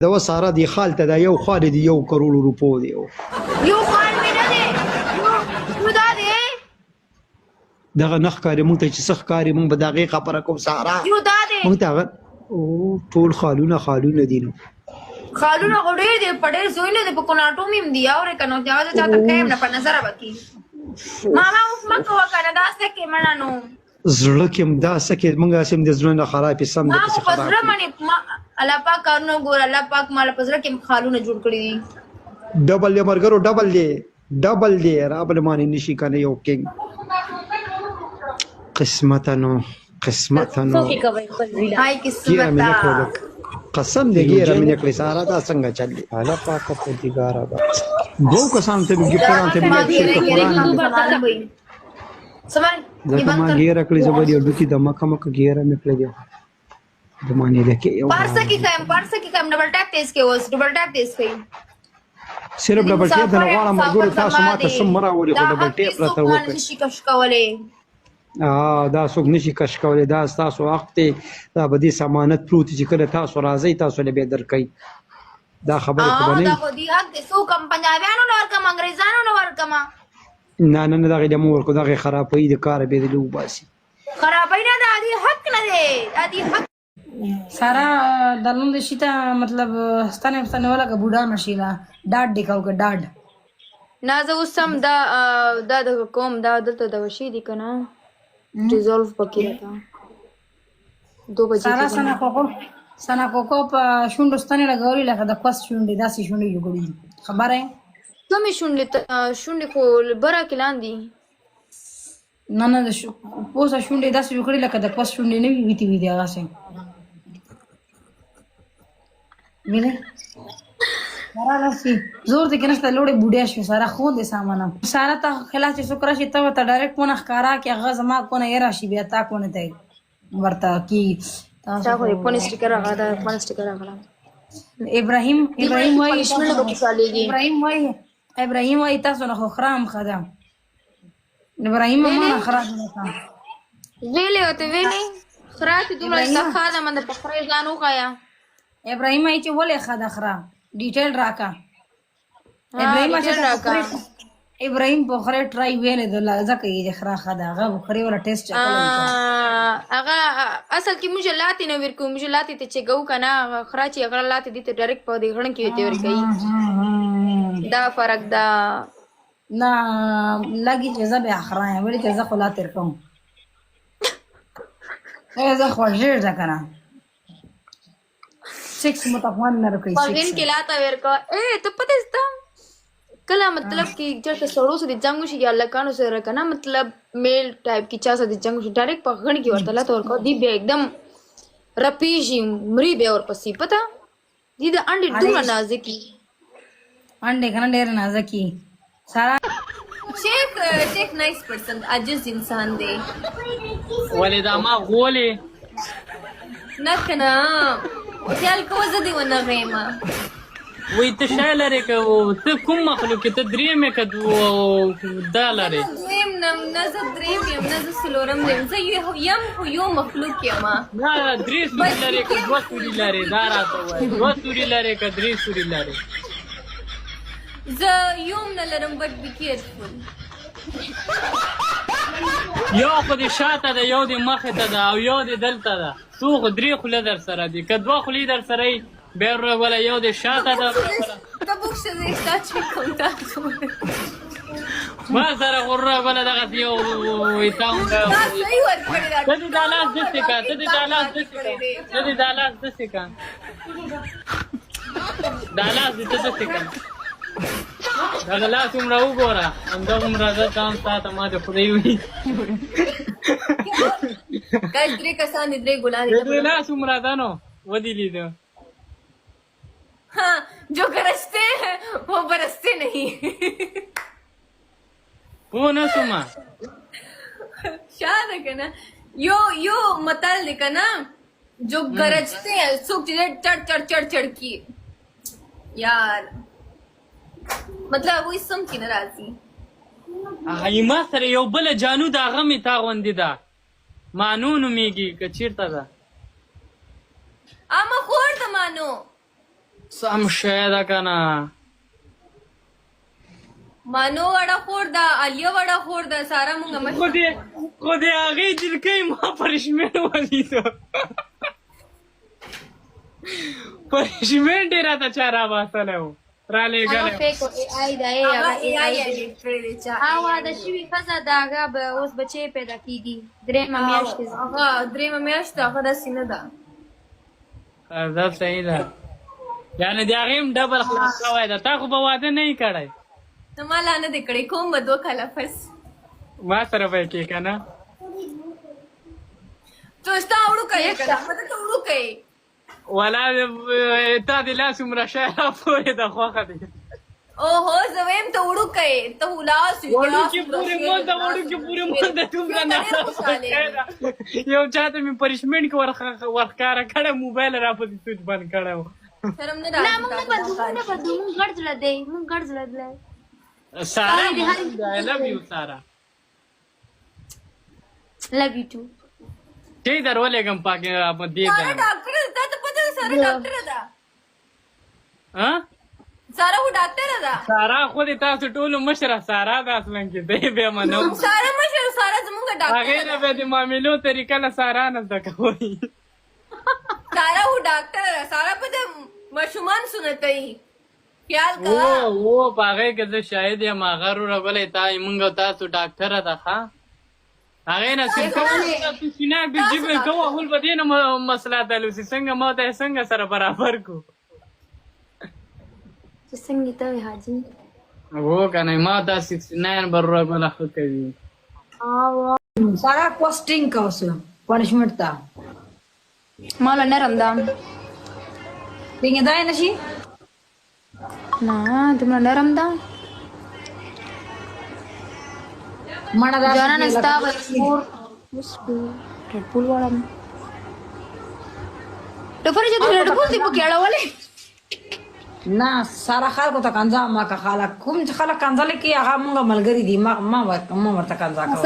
دا سارا دی خال ته دا یو خال دی 1 کروڑ روپو دی یو خال مې نه دی یو دا دی دغه نخ کاری مونږ ته چې سخ کاری مونږ به دغه خبره کوم سارا یو دا دی مونږ ته او ټول خالونه دي نو خالونه غوډې دی پډې زوینه دی په کوناټو مم دی او کنه دا چاته کېم نه په نظر وکی ماما اوس مکه وکړه دا څه کې منانو زړه کې دا سکه مونږه سم د زړه نه خراب سم د څه خراب پزړه منی الله پاک کارنو ګور الله پاک مال پزړه کې خالونه جوړ کړی دي ډبل دی مرګرو ډبل دی رابل مانی نشي کنه یو کې قسمتانو هاي قسمت قسم دې ګیره مې نکړې سارا دا څنګه چلې الله پاک په دې ګارا با دو کسان ته کې قرآن ته مې سمان دا ما ګیره کړې زبر یو دکی د مکه ګیره مې کړې دی د معنی لکه یو پارسه کې کم ډبل ټاپ تیز کې اوس ډبل ټاپ تیز کې صرف ډبل ټاپ د غواړه مرګور تاسو ماته سم راوړي خو ډبل ټاپ راته وکړي نشي کش کولې دا څوک نشي کش کولای دا تاسو وخت دا بدی سمانت پروت چې کله تاسو راځي تاسو له به درکې دا خبره کوي دا خو دی حق سو کم پنجابیانو نور کم انګريزانو نور کم نه دا غي مور کو دا غي خرابې د کار به دی وباسي خرابې نه دا دی حق نه دی دی حق سارا دلون د شیتا مطلب ستنه ولا کا بوډا نشیلا ډاډ دیکاو کا ډاډ نازه وسم دا د کوم دا دلته د وشي دي کنه ریزولف پکې راته 2 بجې سارا سنا کوکو په شونډو ستنه لګولې لکه د کوس شونډې داسې شونډې جوړې خبره کومې شونډې خو برا کې لاندې نه د پوسه شونډې داسې جوړې لکه د کوس شونډې نه وي دی هغه څنګه مینه سارا لسی زور دې کنه ستلوړې بوډیا شو سارا خو دې سامانه سارا ته خلاص شکر شي ته ډایرکټ مونږ ښکارا کې غز ما کو نه راشي بیا تا کو نه دی ورته کی تاسو خو په سټیکر راغلا ابراهيم وای تاسو نه خو خرام خدا ابراهيم ما خراب نه ویلې خرات دومره ښه ده من په خره ځانو خایا ابراهيم ای چې ولې خدا خرا ډیټیل راکا ابراهيم په خره ټرای ویلې د ځکه یې خرا خدا هغه خره ولا ټیسټ چکل هغه اصل کې موږ لاتی نه ورکو موږ لاتی ته چې ګو کنه خرا چې هغه لاتی دي ته ډایرکټ په دې غړن کې وته ورکې دا فرق دا نه لګي چې زه به اخرا ولې چې زه خلا تر کوم زه خو ژر ځکه 6 متفون نه رکې 6 پاګین کې لاته ورکو ته پته ستم کله مطلب کې چې سړو سره جنگ شي یا لکانو سره کنه مطلب میل ټایپ کی چا سره جنگ شي ډایرکټ پغړ کې ورته لاته ورکو دی به एकदम رپیجی مری به اور پسی پتا دی د انډې ډوره نازکی انډې کنه ډېر نازکی سارا شیخ نایس پرسن عجز انسان دی ولدا ما غولې نه کنه خیال کوه زه دې ونه غیمه وای ته شای لرې که ته کوم مخلوق ته درې مې که دا لرې دویم نه زه دریم یم نه زه څلورم یم زه یم خو یو مخلوق یم نه 3 سوري لرې که 2 سوري لرې دا راته وایي 2 سوري لرې که 3 سوري لرې زه یوم نه لرم بټ بی کیرفول یو خو دې شاته ده یو دې مخې ته ده او یو دې دلته ده څو خو 3 خوله در سره دي که 2 خولې در سره یي بیا ولا یو دې شاته ده ته بوکسه دې ستا چې کوم تاسو ما سره غره ولا دغه یو ویتا هم ده صحیح ورکړی دا ته دې دا لاس دسې کا ته دې دا لاس دسې کا دا لاس دې ته دسې کا دغه لاس عمره وګوره همدغه عمره زه ځان ستا ته ما د خدای وي کاش 3 کسان دې 3 ګلان دې لاس عمره ده نو ودې لیده हाँ जो गरजते हैं वो बरसते नहीं वो ना सुमा शायद है ना यो मतल देखा ना जो गरजते हैं सुख चीजें चढ़ की यार मतलब वो इसम की नाराजी ما سره یو بل جانو دا غمې تا غوندې ده مانو نومیږي که چېرته ده اما خور ته مانو سم شاید کنه مانو وړه خور ده، الیا وړه خور ده، سارا مونږه مشر. خو دې هغې جلکۍ ما پرشمېن ولیدو پرشمېن ډېر راته چا راباسلی و رالېږلی هغه فیک اے آی ده، هغه اے آی ایډیټ کړی دی چا. واده شوي ښځه ده، هغه به اوس بچی پیدا کېږي. درېیمه میاشت ده، هغه درېیمه میاشت ده، هغه داسې نه ده. دا صحیح ده، یعنې د هغې هم ډبل خلاص شوی ده. تا خو به واده نه یې کړی؟ نه ما لا نه دی کړی، کوم به 2 کاله پس ما سره به یې کې که نه؟ تو ستا وړوکی یې که نه، ما ته ته وړوکی یې. ولا تا د لاس عمره شی را پورې ده خوښه دی. اوهو زه وایم ته وړوکی یې، ته لاس وي وړوکې پورې مونږ ته وړوکې پورې مونږ ته دومره نه یو چا ته مې پنشمنټ کې ورښکاره کړی، موبایل را پسې سوچ بند کړی و. شرم نه راځي. نه موږ نه بدلو، موږ نه بدلو، موږ ګډ زړه دی، موږ ګډ زړه دی. سارا I love you سارا. love you too. چی در ولېږم پاکې په دې سارا ډاکټره ده، تا ته پته ده سارا ډاکټره ده. سارا خو ډاکټره ده. سارا خو دې تاسو ټولو مشره سارا ده اصلا کې دی بیا منو. سارا مشره، سارا زموږ ډاکټره ده. هغې نه بیا د معاملو طریقه له سارا نه زده کوئ. سارا خو ډاکټره ده، سارا پته ماشومان سنتوي. خیال کوه. په هغې کې زه شاهد یم. هغه وروره ګلې تا مونږ او تاسو ډاکټره ده ښه. هغې نه سینه بجیب کوه هول به دې نه مسله تلوسي څنګه ما ته یې څنګه سره برابر کړو. چې څنګه ته وې حاجي هو که نه ما دا 69 به وروره ګله ښه کوي. सारा क्वेश्चन का उस पनिशमेंट था مالا نرم ده. tinggi dah ya nasi نه دومره نرم ده. mana dah جانانه ستا به مور اوس ریډ بول واړم. ډفرې چې ته ریډ بول دې پکې اړولې. ना सारा खाल को तक अंजा मा का खाला कुम खाला कंजा लेके आगा मुंगा मलगरी दी मा मा मा मा तक अंजा का